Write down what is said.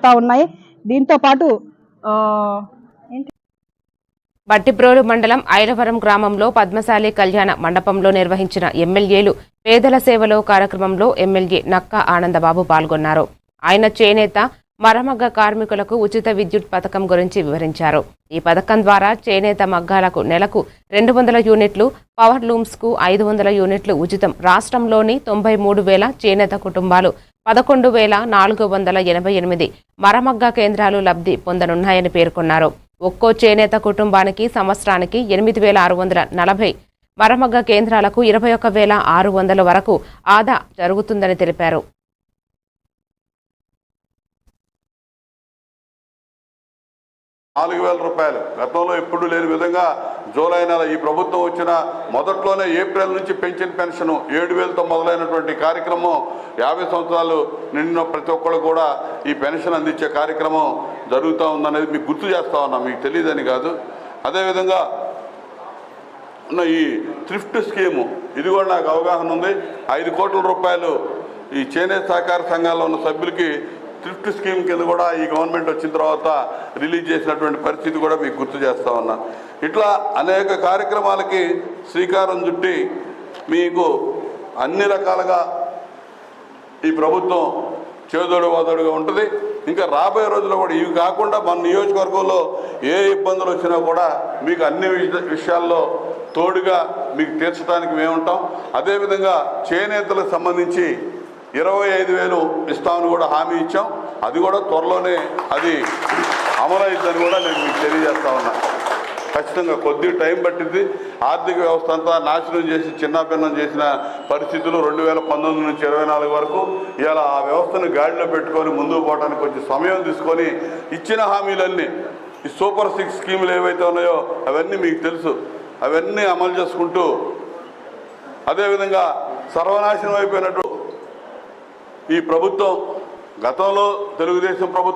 అవుతా ఉన్నాయి. దీంతో పాటు బట్టిప్రోలు మండలం ఐలవరం గ్రామంలో పద్మశాలి కళ్యాణ మండపంలో నిర్వహించిన ఎమ్మెల్యేలు పేదల సేవలో కార్యక్రమంలో ఎమ్మెల్యే నక్కా ఆనందబాబు పాల్గొన్నారు. ఆయన చేనేత మరమగ్గ కార్మికులకు ఉచిత విద్యుత్ పథకం గురించి వివరించారు. ఈ పథకం ద్వారా చేనేత మగ్గాలకు నెలకు 200 యూనిట్లు, పవర్ లూమ్స్ కు 500 యూనిట్లు ఉచితం. రాష్ట్రంలోని 93,000 చేనేత కుటుంబాలు 11,488 మరమగ్గ కేంద్రాలు లబ్ధి పొందనున్నాయని పేర్కొన్నారు. ఒక్కో చేనేత కుటుంబానికి సంవత్సరానికి 8,640 మరమగ్గ కేంద్రాలకు 21,600 వరకు ఆదా జరుగుతుందని తెలిపారు. ₹4,000 గతంలో ఎప్పుడు లేని విధంగా జూలై నెల ఈ ప్రభుత్వం వచ్చిన మొదట్లోనే ఏప్రిల్ నుంచి పెంచిన పెన్షన్ 7,000తో మొదలైనటువంటి కార్యక్రమం 50 సంవత్సరాలు నిండిన ప్రతి ఒక్కళ్ళు కూడా ఈ పెన్షన్ అందించే కార్యక్రమం జరుగుతూ ఉందనేది మీకు గుర్తు చేస్తూ ఉన్నా, మీకు తెలియదని కాదు. అదేవిధంగా ఉన్న ఈ థ్రిఫ్ట్ స్కీము ఇది కూడా నాకు అవగాహన ఉంది. ₹5 కోట్ల ఈ చేనేత సహకార సంఘాల్లో ఉన్న సభ్యులకి థ్రిఫ్ట్ స్కీమ్ కింద కూడా ఈ గవర్నమెంట్ వచ్చిన తర్వాత రిలీజ్ చేసినటువంటి పరిస్థితి కూడా మీకు గుర్తు చేస్తా ఉన్నా. ఇట్లా అనేక కార్యక్రమాలకి శ్రీకారం చుట్టి మీకు అన్ని రకాలుగా ఈ ప్రభుత్వం చేదోడు వాదోడుగా ఉంటుంది. ఇంకా రాబోయే రోజుల్లో కూడా ఇవి కాకుండా మన నియోజకవర్గంలో ఏ ఇబ్బందులు వచ్చినా కూడా మీకు అన్ని విషయాల్లో తోడుగా మీకు తీర్చడానికి మేము ఉంటాం. అదేవిధంగా చేనేతలకు సంబంధించి 25,000 ఇస్తామని కూడా హామీ ఇచ్చాం. అది కూడా త్వరలోనే అది అమలవుతుందని కూడా నేను మీకు తెలియజేస్తా ఉన్నా. ఖచ్చితంగా కొద్ది టైం పట్టింది. ఆర్థిక వ్యవస్థ అంతా నాశనం చేసి చిన్నాభిన్నం చేసిన పరిస్థితులు 2019 నుంచి 24 వరకు ఇలా ఆ వ్యవస్థను గాడిలో పెట్టుకొని ముందుకు పోవడానికి కొంచెం సమయం తీసుకొని ఇచ్చిన హామీలన్నీ ఈ సూపర్ 6 స్కీములు ఏవైతే ఉన్నాయో అవన్నీ మీకు తెలుసు, అవన్నీ అమలు చేసుకుంటూ అదేవిధంగా సర్వనాశనం అయిపోయినట్టు ఈ ప్రభుత్వం గతంలో తెలుగుదేశం ప్రభుత్వం